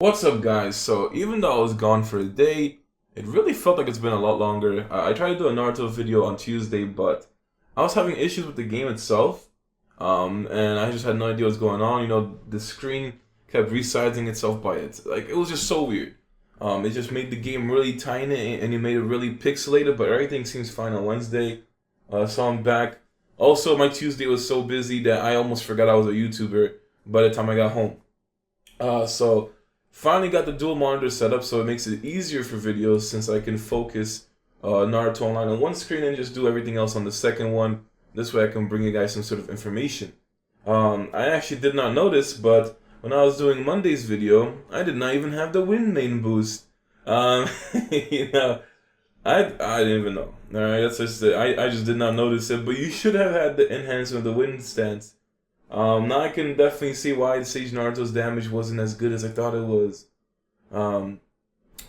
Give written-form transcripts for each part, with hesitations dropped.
What's up, guys? So, even though I was gone for a day, it really felt like it's been a lot longer. I tried to do a Naruto video on Tuesday, but I was having issues with the game itself, and I just had no idea what's going on. The screen kept resizing itself by it. Like, it was just so weird. It just made the game really tiny, and it made it really pixelated, but everything seems fine on Wednesday. So I'm back. Also, my Tuesday was so busy that I almost forgot I was a YouTuber by the time I got home. So finally got the dual monitor set up, so it makes it easier for videos since I can focus Naruto Online on one screen and just do everything else on the second one. This way I can bring you guys some sort of information. I actually did not notice, but when I was doing Monday's video, I did not even have the wind main boost. Um, you know, I didn't even know. Alright, that's just it. I just did not notice it, but you should have had the enhancement of the wind stance. Now I can definitely see why Sage Naruto's damage wasn't as good as I thought it was. Um,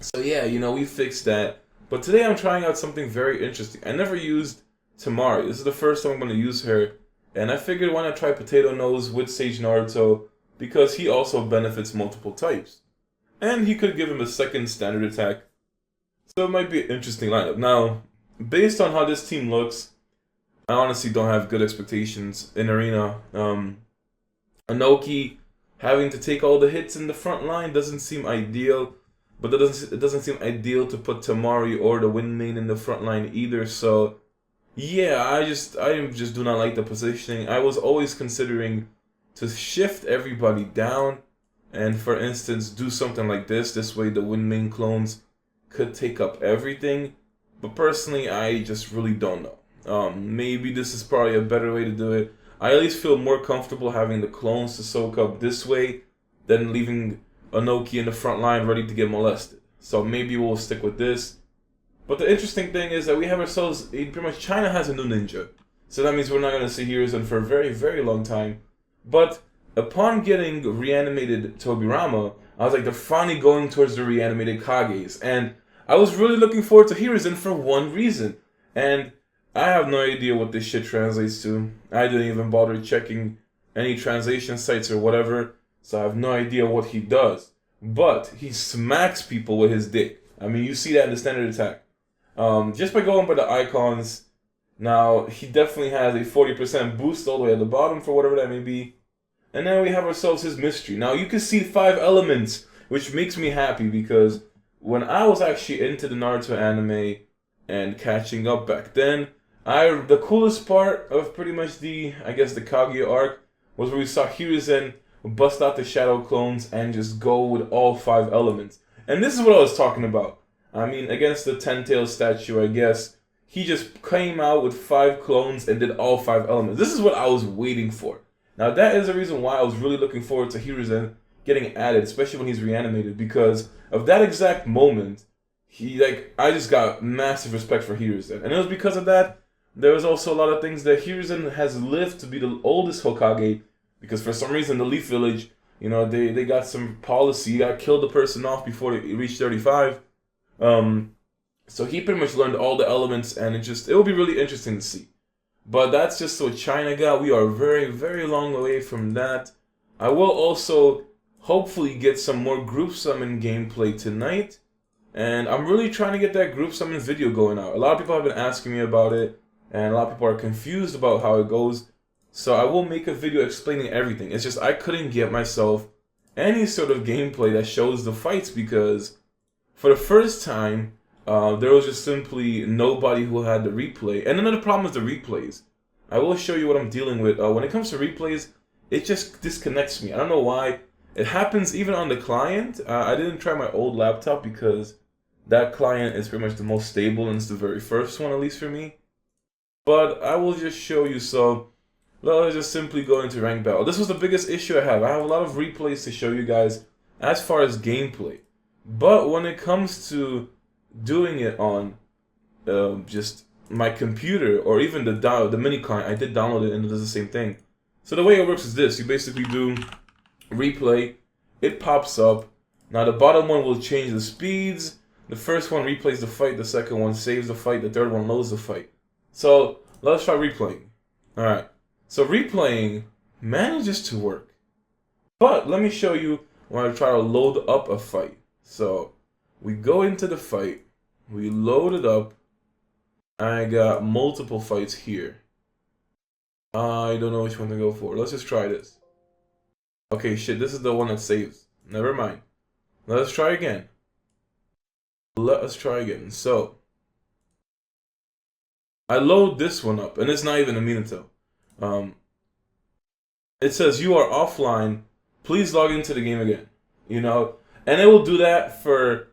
so yeah, we fixed that. But today I'm trying out something very interesting. I never used Temari. This is the first time I'm going to use her. And I figured why not try Potato Nose with Sage Naruto, because he also benefits multiple types. And he could give him a second standard attack. So it might be an interesting lineup. Now, based on how this team looks, I honestly don't have good expectations in Arena. Anoki having to take all the hits in the front line doesn't seem ideal, but it doesn't seem ideal to put Temari or the Wind Main in the front line either. So yeah, I just do not like the positioning. I was always considering to shift everybody down and, for instance, do something like this. This way the Wind Main clones could take up everything. But personally, I just really don't know. Maybe this is probably a better way to do it. I at least feel more comfortable having the clones to soak up this way than leaving Anoki in the front line ready to get molested. So maybe we'll stick with this. But the interesting thing is that we have ourselves, pretty much China has a new ninja. So that means we're not going to see Hiruzen for a very, very long time. But upon getting reanimated Tobirama, I was like, they're finally going towards the reanimated Kages. And I was really looking forward to Hiruzen for one reason. And I have no idea what this shit translates to. I didn't even bother checking any translation sites or whatever, so I have no idea what he does. But he smacks people with his dick. I mean, you see that in the standard attack. Just by going by the icons, now he definitely has a 40% boost all the way at the bottom for whatever that may be. And then we have ourselves his mystery. Now you can see 5 elements, which makes me happy because when I was actually into the Naruto anime and catching up back then, the coolest part of pretty much the Kaguya arc was where we saw Hiruzen bust out the shadow clones and just go with all 5 elements. And this is what I was talking about. I mean, against the Ten-Tail statue, I guess, he just came out with 5 clones and did all 5 elements. This is what I was waiting for. Now that is the reason why I was really looking forward to Hiruzen getting added, especially when he's reanimated, because of that exact moment, I just got massive respect for Hiruzen. And it was because of that. There was also a lot of things that Hiruzen has lived to be the oldest Hokage, because for some reason the Leaf Village, they got some policy. You got to kill the person off before they reach 35. So he pretty much learned all the elements, and it will be really interesting to see. But that's just what China got. We are very, very long away from that. I will also hopefully get some more group summon gameplay tonight, and I'm really trying to get that group summon video going out. A lot of people have been asking me about it, and a lot of people are confused about how it goes. So I will make a video explaining everything. It's just I couldn't get myself any sort of gameplay that shows the fights because for the first time, there was just simply nobody who had the replay. And another problem is the replays. I will show you what I'm dealing with. When it comes to replays, it just disconnects me. I don't know why. It happens even on the client. I didn't try my old laptop because that client is pretty much the most stable and it's the very first one, at least for me. But I will just show you. So let's just simply go into rank battle. This was the biggest issue I have. I have a lot of replays to show you guys as far as gameplay. But when it comes to doing it on just my computer or even the mini client, I did download it and it does the same thing. So the way it works is this. You basically do replay. It pops up. Now the bottom one will change the speeds. The first one replays the fight. The second one saves the fight. The third one loads the fight. So let's try replaying. Alright. So replaying manages to work. But let me show you want to try to load up a fight. So we go into the fight, we load it up. I got multiple fights here. I don't know which one to go for. Let's just try this. Okay, shit, this is the one that saves. Never mind. Let's try again. Let us try again. So I load this one up, and it's not even a Minato. It says you are offline. Please log into the game again. You know, and it will do that for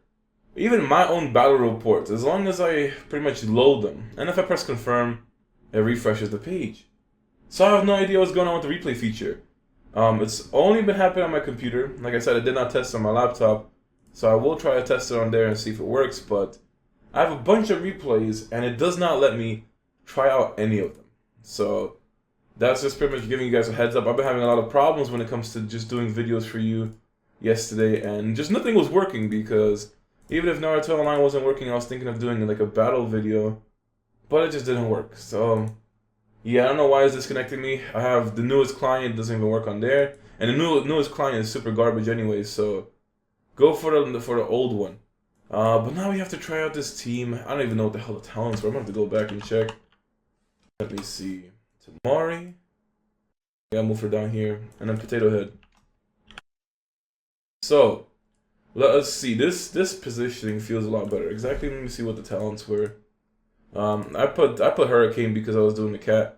even my own battle reports, as long as I pretty much load them. And if I press confirm, it refreshes the page. So I have no idea what's going on with the replay feature. It's only been happening on my computer. Like I said, I did not test on my laptop, so I will try to test it on there and see if it works. But I have a bunch of replays, and it does not let me try out any of them. So that's just pretty much giving you guys a heads up. I've been having a lot of problems when it comes to just doing videos for you yesterday, and just nothing was working, because even if Naruto Online wasn't working, I was thinking of doing like a battle video, but it just didn't work. So yeah, I don't know why it's disconnecting me. I have the newest client, doesn't even work on there, and the newest client is super garbage anyway. So go for the old one. But now we have to try out this team. I don't even know what the hell the talents were. I'm gonna have to go back and check. Let me see. Temari. I gotta move her down here, and then Potato Head. So let us see. This positioning feels a lot better. Exactly. Let me see what the talents were. I put Hurricane because I was doing the cat.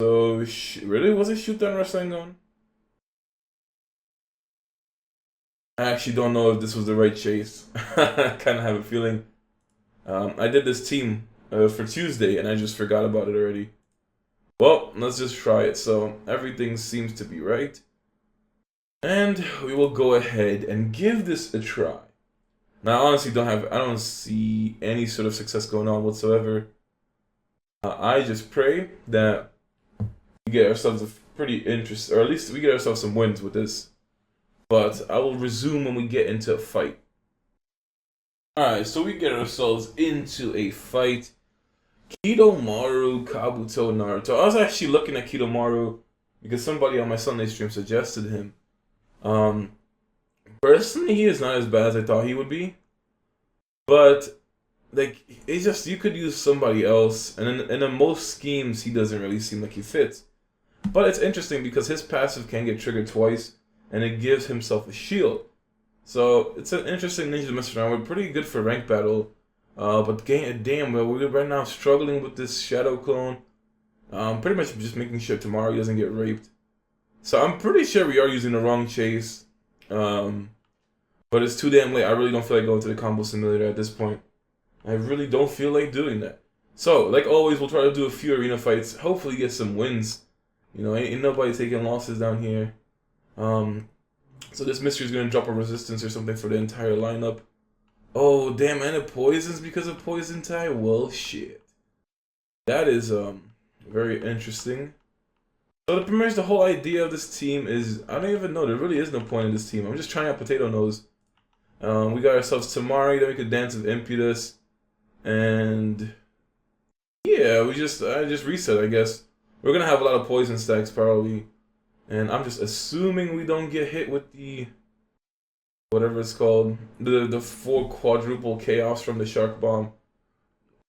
So really, was it shoot down Rasengan? I actually don't know if this was the right chase. I kind of have a feeling. I did this team for Tuesday, and I just forgot about it already. Well, let's just try it. So everything seems to be right. And we will go ahead and give this a try. Now, I honestly I don't see any sort of success going on whatsoever. I just pray that we get ourselves a pretty interesting, or at least we get ourselves some wins with this. But I will resume when we get into a fight. Alright, so we get ourselves into a fight. Kidomaru, Kabuto, Naruto. I was actually looking at Kidomaru because somebody on my Sunday stream suggested him. Personally, he is not as bad as I thought he would be. But like, it's just, you could use somebody else, and in most schemes he doesn't really seem like he fits. But it's interesting because his passive can get triggered twice, and it gives himself a shield. So it's an interesting ninja to mess around with. Pretty good for rank battle. But damn, well, we're right now struggling with this shadow clone. Pretty much just making sure Temari doesn't get raped. So I'm pretty sure we are using the wrong chase. But it's too damn late. I really don't feel like going to the combo simulator at this point. I really don't feel like doing that. So, like always, we'll try to do a few arena fights. Hopefully get some wins. You know, ain't nobody taking losses down here. So this mystery is going to drop a resistance or something for the entire lineup. Oh, damn, and it poisons because of poison tie? Well, shit. That is, very interesting. So pretty much the whole idea of this team is, I don't even know, there really is no point in this team. I'm just trying out Potato Nose. We got ourselves Temari, then we could dance with Impetus. And yeah, I just reset, I guess. We're gonna have a lot of poison stacks probably. And I'm just assuming we don't get hit with the whatever it's called. The 4 quadruple chaos from the Shark Bomb.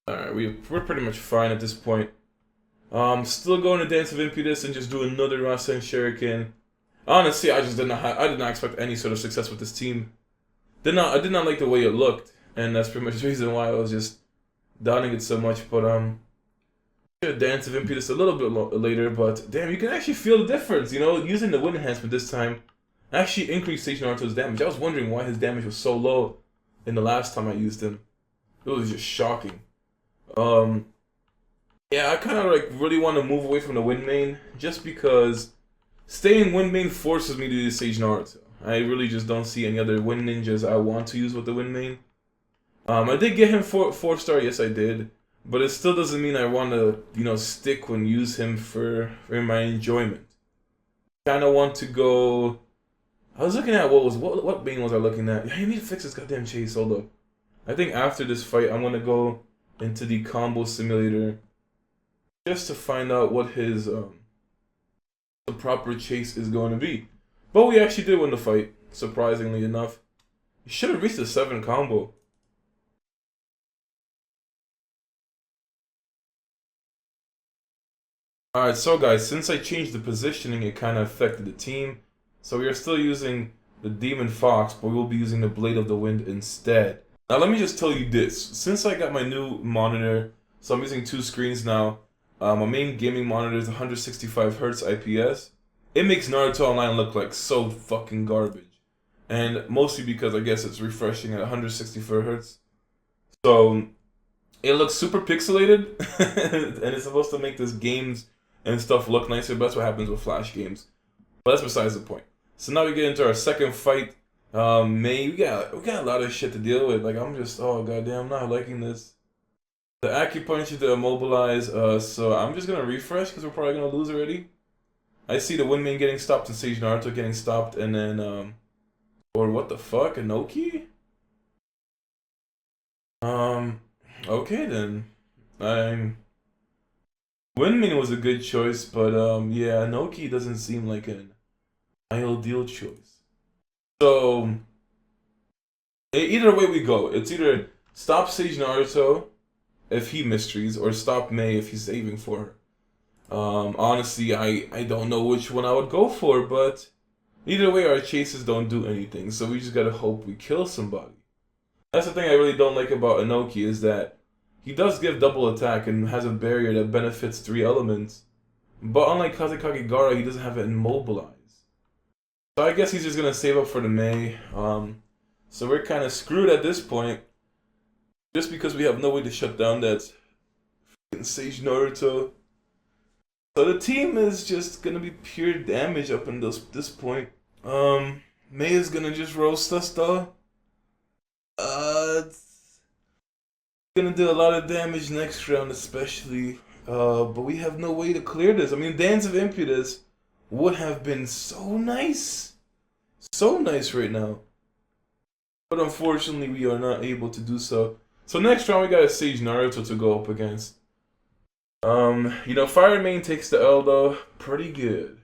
Alright, we're pretty much fine at this point. Still going to dance with Impetus and just do another Rasen Shuriken. Honestly, I did not expect any sort of success with this team. I did not like the way it looked, and that's pretty much the reason why I was just downing it so much. But should have danced with Impetus a little bit later. But damn, you can actually feel the difference. You know, using the wind enhancement this time actually increased Sage Naruto's damage. I was wondering why his damage was so low in the last time I used him. It was just shocking. Yeah, I kind of like really want to move away from the wind main just because staying wind main forces me to use Sage Naruto. I really just don't see any other wind ninjas I want to use with the wind main. I did get him 4-star, yes I did, but it still doesn't mean I want to, you know, stick and use him for my enjoyment. Kind of want to go. I was looking at what main was I looking at? Yeah, you need to fix this goddamn chase. Hold up. I think after this fight, I'm gonna go into the combo simulator just to find out what his the proper chase is going to be. But we actually did win the fight, surprisingly enough. You should have reached the 7 combo. Alright, so guys, since I changed the positioning, it kind of affected the team. So we are still using the Demon Fox, but we will be using the Blade of the Wind instead. Now let me just tell you this. Since I got my new monitor, so I'm using 2 screens now. My main gaming monitor is 165 Hz IPS. It makes Naruto Online look like so fucking garbage. And mostly because I guess it's refreshing at 164 Hz. So it looks super pixelated, and it's supposed to make this games and stuff look nicer, but that's what happens with Flash games. But that's besides the point. So now we get into our second fight. May, we got a lot of shit to deal with. Like, I'm just, oh goddamn, I'm not liking this. The acupuncture to immobilize, so I'm just gonna refresh because we're probably gonna lose already. I see the Windmane getting stopped and Sage Naruto getting stopped, and then, or what the fuck, Inoki? Okay then. Windmane was a good choice, but yeah, Inoki doesn't seem like an ideal choice. So either way we go, it's either stop Sage Naruto if he mysteries, or stop May if he's saving for her. Honestly, I don't know which one I would go for, but either way, our chases don't do anything, so we just gotta hope we kill somebody. That's the thing I really don't like about Inoki, is that he does give double attack and has a barrier that benefits 3 elements, but unlike Kazekage Gaara, he doesn't have it immobilized. So I guess he's just gonna save up for the May. So we're kind of screwed at this point, just because we have no way to shut down that freaking Sage Naruto. So the team is just gonna be pure damage up until this point. May is gonna just roast us though. It's gonna do a lot of damage next round, especially. But we have no way to clear this. I mean, Dance of Impetus would have been so nice. So nice right now. But unfortunately, we are not able to do so. So next round, we got a Sage Naruto to go up against. Fire Main takes the L though. Pretty good.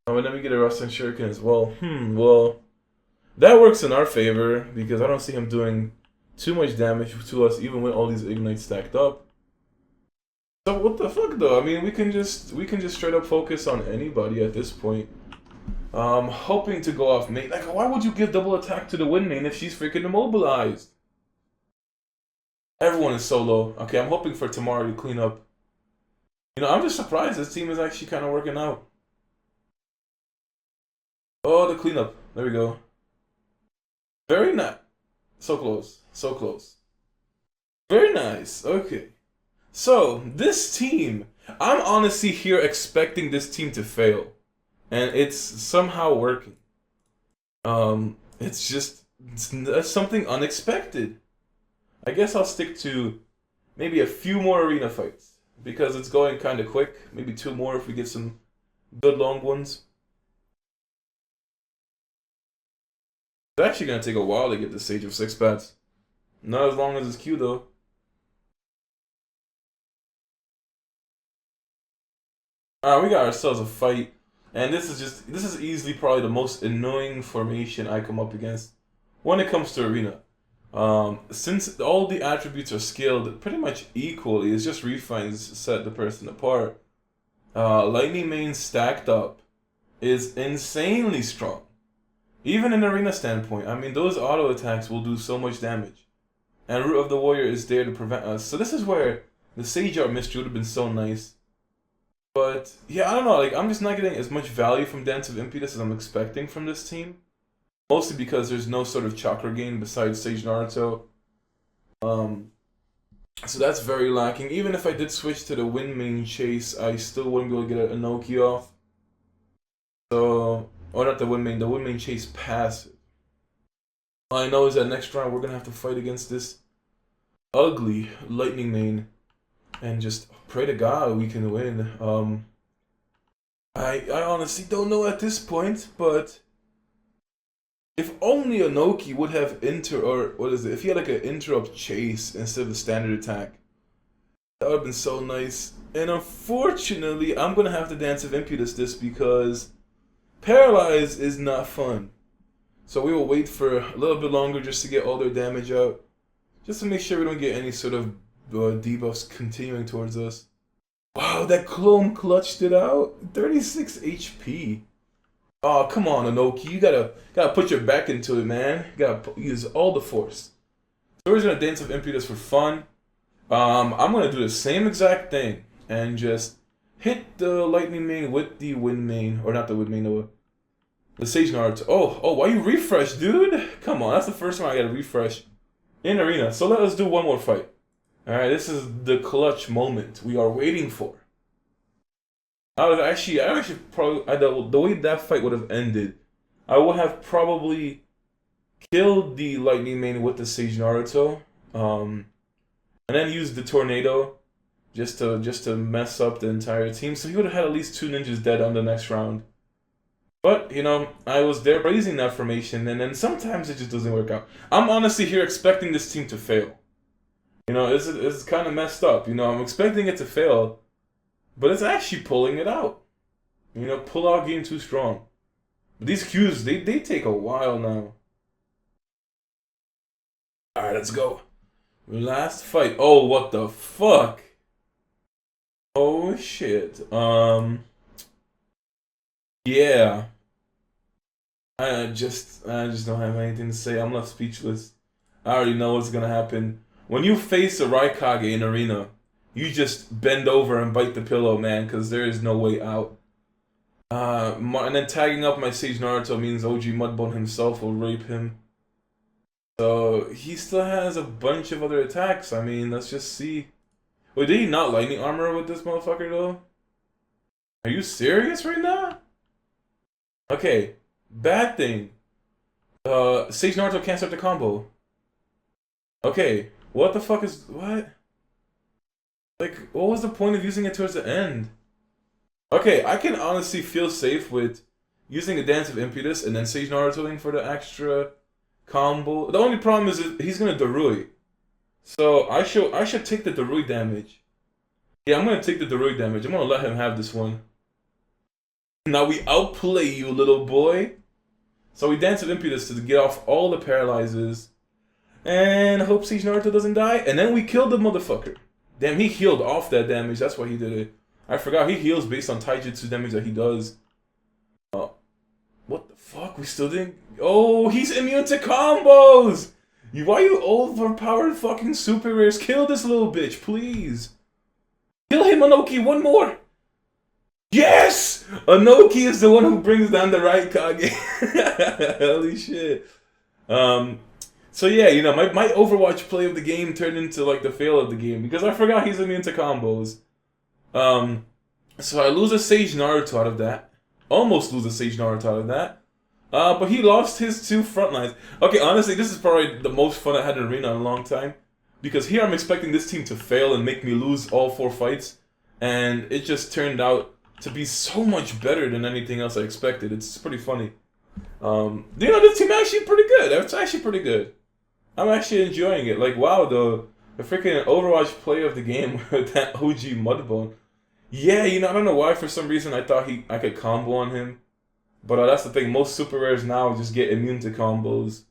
And then we get a Rustling Shuriken as well. Well, that works in our favor because I don't see him doing too much damage to us, even with all these ignites stacked up. So what the fuck though? I mean, we can just straight up focus on anybody at this point. Hoping to go off May. Like, why would you give double attack to the Windmane if she's freaking immobilized? Everyone is so low. Okay, I'm hoping for Temari to clean up. I'm just surprised this team is actually kind of working out. Oh, the cleanup. There we go. Very nice. So close. So close. Very nice. Okay. So, this team, I'm honestly here expecting this team to fail. And it's somehow working. That's something unexpected. I guess I'll stick to maybe a few more arena fights. Because it's going kind of quick. Maybe 2 more if we get some good long ones. It's actually going to take a while to get the Sage of Six Bats. Not as long as it's Q though. Alright, we got ourselves a fight. And this is easily probably the most annoying formation I come up against when it comes to arena. Since all the attributes are scaled pretty much equally, it's just refines set the person apart. Lightning Mane stacked up is insanely strong. Even in arena standpoint, I mean, those auto attacks will do so much damage. And Root of the Warrior is there to prevent us. So this is where the Sage Art Mystery would have been so nice. But, yeah, I don't know, like, I'm just not getting as much value from Dance of Impetus as I'm expecting from this team. Mostly because there's no sort of chakra gain besides Sage Naruto. So that's very lacking. Even if I did switch to the Windmane Chase, I still wouldn't be able to get an Inoki off. So, or not the Windmane Chase passive. All I know is that next round we're going to have to fight against this ugly Lightning Mane. And just pray to God we can win. I honestly don't know at this point, but if only Inoki would have if he had like an interrupt chase instead of the standard attack, that would have been so nice. And unfortunately, I'm gonna have to Dance of Impetus this because Paralyze is not fun. So we will wait for a little bit longer just to get all their damage out. Just to make sure we don't get any sort of debuffs continuing towards us. Wow, that clone clutched it out. 36 HP. Oh, come on, Inoki. You gotta put your back into it, man. You gotta use all the force. So we're gonna Dance of Impetus for fun. I'm gonna do the same exact thing and just hit the lightning main with the wind main, or not the wind main, the Sage Naruto. Oh, why you refresh, dude? Come on, that's the first time I gotta refresh in arena. So let us do one more fight. Alright, this is the clutch moment we are waiting for. I actually probably, the way that fight would have ended, I would have probably killed the lightning main with the Sage Naruto, and then used the tornado just to mess up the entire team. So he would have had at least 2 ninjas dead on the next round. But, you know, I was there praising that formation, and then sometimes it just doesn't work out. I'm honestly here expecting this team to fail. You know, it's kind of messed up. You know, I'm expecting it to fail, but it's actually pulling it out. You know, pull-out game too strong. But these Qs, they take a while now. Alright, let's go. Last fight. Oh, what the fuck? Oh, shit. Yeah. I just don't have anything to say. I'm left speechless. I already know what's gonna happen. When you face a Raikage in arena, you just bend over and bite the pillow, man, because there is no way out. And then tagging up my Sage Naruto means OG Mudbone himself will rape him. So he still has a bunch of other attacks. I mean, let's just see. Wait, did he not lightning armor with this motherfucker though? Are you serious right now? Okay, bad thing. Sage Naruto can't start the combo. Okay, what the fuck is what? Like, what was the point of using it towards the end? Okay, I can honestly feel safe with using a Dance of Impetus and then Sage Narutoing for the extra combo. The only problem is that he's gonna Darui. So I should take the Darui damage. Yeah, I'm gonna take the Darui damage. I'm gonna let him have this one. Now we outplay you, little boy. So we Dance of Impetus to get off all the paralyzes. And hope Sage Naruto doesn't die. And then we kill the motherfucker. Damn, he healed off that damage. That's why he did it. I forgot he heals based on taijutsu damage that he does. What the fuck? We still didn't... Oh, he's immune to combos! Why you overpowered fucking super rares? Kill this little bitch, please. Kill him, Inoki, one more! Yes! Inoki is the one who brings down the Raikage. Holy shit. So yeah, you know, my Overwatch play of the game turned into like the fail of the game because I forgot he's immune to combos. So I lose a Sage Naruto out of that. Almost lose a Sage Naruto out of that. But he lost his 2 front lines. Okay, honestly, this is probably the most fun I had in Arena in a long time. Because here I'm expecting this team to fail and make me lose all 4 fights. And it just turned out to be so much better than anything else I expected. It's pretty funny. You know, this team actually pretty good. It's actually pretty good. I'm actually enjoying it. Like, wow, the freaking Overwatch play of the game with that OG Mudbone. Yeah, you know, I don't know why. For some reason, I thought I could combo on him. But that's the thing. Most super rares now just get immune to combos.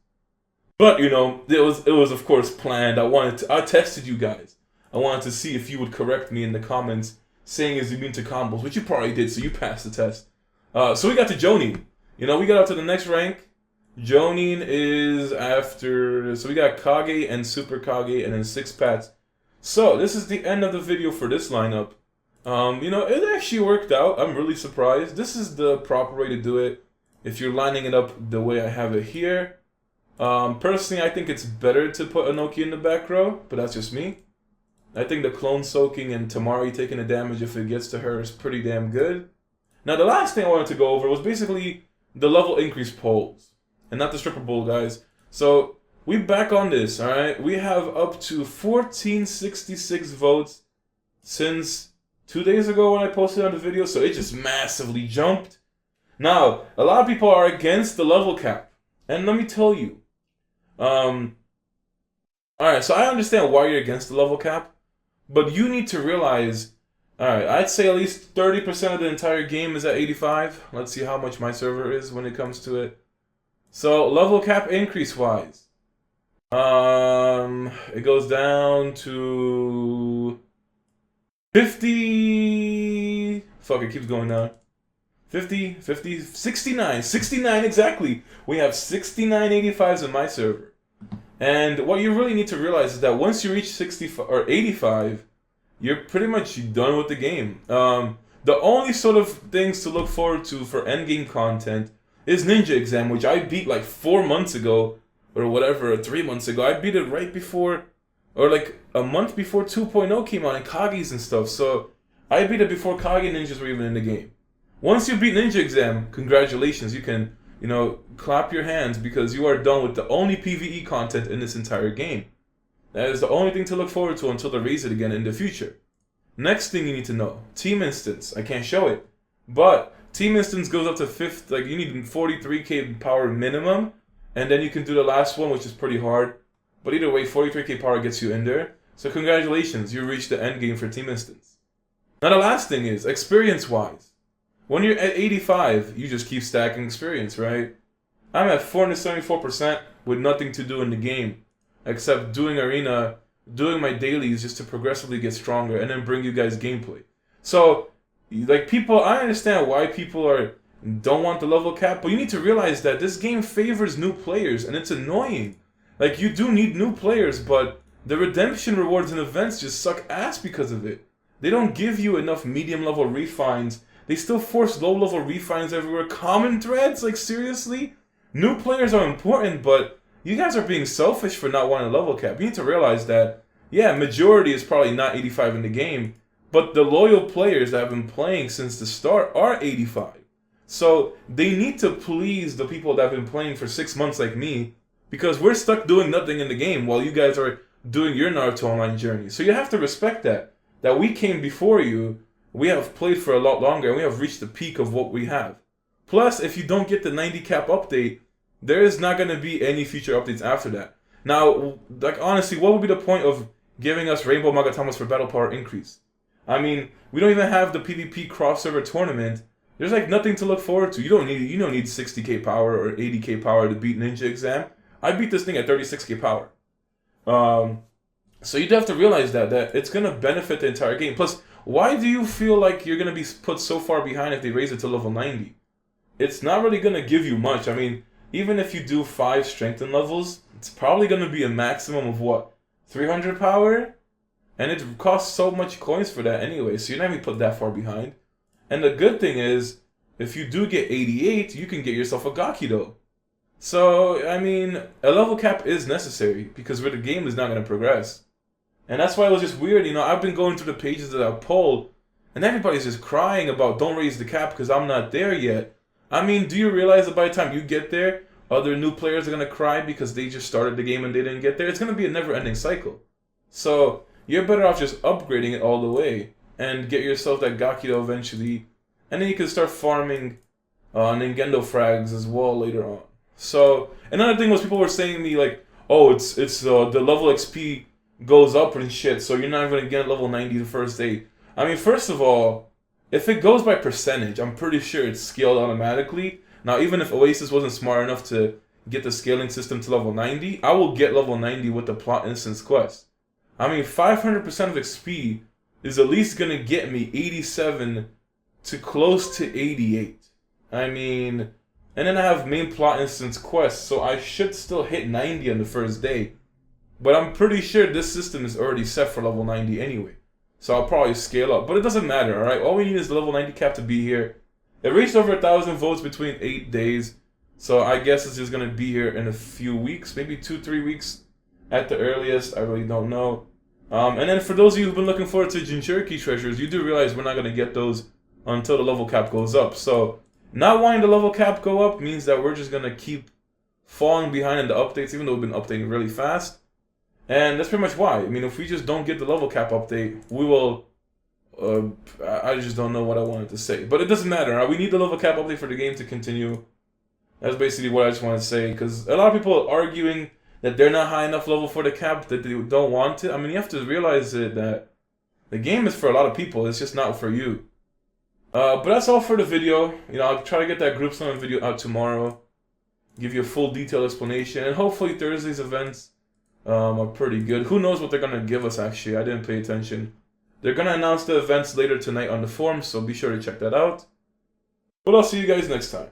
But you know, it was of course planned. I tested you guys. I wanted to see if you would correct me in the comments, saying he's immune to combos, which you probably did. So you passed the test. So we got to Jonin. You know, we got up to the next rank. Jonin is after, so we got Kage and Super Kage and then 6 Pats. So this is the end of the video for this lineup. You know, it actually worked out. I'm really surprised. This is the proper way to do it if you're lining it up the way I have it here. Personally, I think it's better to put Inoki in the back row, but that's just me. I think the clone soaking and Temari taking the damage if it gets to her is pretty damn good. Now, the last thing I wanted to go over was basically the level increase polls. And not the stripper bowl, guys. So, we back on this, alright? We have up to 1466 votes since 2 days ago when I posted on the video, so it just massively jumped. Now, a lot of people are against the level cap. And let me tell you. Alright, so I understand why you're against the level cap. But you need to realize Alright, I'd say at least 30% of the entire game is at 85. Let's see how much my server is when it comes to it. So, level cap increase wise. It goes down to 50. Fuck, it keeps going down. 50, 69. 69 exactly. We have 69 85s in my server. And what you really need to realize is that once you reach 65 or 85, you're pretty much done with the game. The only sort of things to look forward to for endgame content is Ninja Exam, which I beat like 4 months ago, or whatever, or 3 months ago. I beat it right before, or like a month before 2.0 came out, and Kagi's and stuff. So I beat it before Kagi Ninjas were even in the game. Once you beat Ninja Exam, congratulations, you can, clap your hands because you are done with the only PvE content in this entire game. That is the only thing to look forward to until they raise it again in the future. Next thing you need to know, Team Instance. I can't show it, but Team Instance goes up to 5th, like you need 43k power minimum, and then you can do the last one, which is pretty hard. But either way, 43k power gets you in there. So congratulations, you reached the end game for Team Instance. Now the last thing is, experience-wise. When you're at 85, you just keep stacking experience, right? I'm at 474% with nothing to do in the game, except doing arena, doing my dailies just to progressively get stronger and then bring you guys gameplay. So, like people, I understand why people don't want the level cap, but you need to realize that this game favors new players and it's annoying. Like you do need new players, but the redemption rewards and events just suck ass because of it. They don't give you enough medium level refines. They still force low level refines everywhere. Common threads, like seriously? New players are important, but you guys are being selfish for not wanting a level cap. You need to realize that, yeah, majority is probably not 85 in the game, but the loyal players that have been playing since the start are 85. So they need to please the people that have been playing for 6 months like me, because we're stuck doing nothing in the game while you guys are doing your Naruto Online journey. So you have to respect that we came before you, we have played for a lot longer, and we have reached the peak of what we have. Plus, if you don't get the 90 cap update, there is not going to be any future updates after that. Now, like honestly, what would be the point of giving us Rainbow Magatamas for battle power increase? I mean, we don't even have the PvP crossover tournament. There's like nothing to look forward to. You don't need 60k power or 80k power to beat Ninja Exam. I beat this thing at 36k power. So you'd have to realize that it's gonna benefit the entire game. Plus, why do you feel like you're gonna be put so far behind if they raise it to level 90? It's not really gonna give you much. I mean, even if you do 5 strengthen levels, it's probably gonna be a maximum of what? 300 power? And it costs so much coins for that anyway, so you're not even put that far behind. And the good thing is, if you do get 88, you can get yourself a Gakido. So, I mean, a level cap is necessary, because where the game is not going to progress. And that's why it was just weird, I've been going through the pages that I polled, and everybody's just crying about don't raise the cap because I'm not there yet. I mean, do you realize that by the time you get there, other new players are going to cry because they just started the game and they didn't get there? It's going to be a never-ending cycle. So, you're better off just upgrading it all the way and get yourself that Gakido eventually, and then you can start farming Ningendo frags as well later on. So, another thing was people were saying to me like, oh, it's the level XP goes up and shit, so you're not going to get level 90 the first day. I mean, first of all, if it goes by percentage, I'm pretty sure it's scaled automatically. Now, even if Oasis wasn't smart enough to get the scaling system to level 90, I will get level 90 with the plot instance quest. I mean, 500% of XP is at least going to get me 87 to close to 88. I mean, and then I have main plot instance quests, so I should still hit 90 on the first day. But I'm pretty sure this system is already set for level 90 anyway. So I'll probably scale up. But it doesn't matter, alright? All we need is the level 90 cap to be here. It reached over 1,000 votes between 8 days. So I guess it's just going to be here in a few weeks. Maybe 2-3 weeks at the earliest. I really don't know. And then for those of you who've been looking forward to Jinchuriki treasures, you do realize we're not going to get those until the level cap goes up. So not wanting the level cap go up means that we're just going to keep falling behind in the updates, even though we've been updating really fast. And that's pretty much why. I mean, if we just don't get the level cap update, we will... I just don't know what I wanted to say. But it doesn't matter. Right? We need the level cap update for the game to continue. That's basically what I just want to say. Because a lot of people are arguing that they're not high enough level for the cap, that they don't want it. I mean, you have to realize that The game is for a lot of people. It's just not for you. But that's all for the video. You know, I'll try to get that group summon video out tomorrow. Give you a full detailed explanation. And hopefully Thursday's events are pretty good. Who knows what they're going to give us, actually. I didn't pay attention. They're going to announce the events later tonight on the forum, so be sure to check that out. But I'll see you guys next time.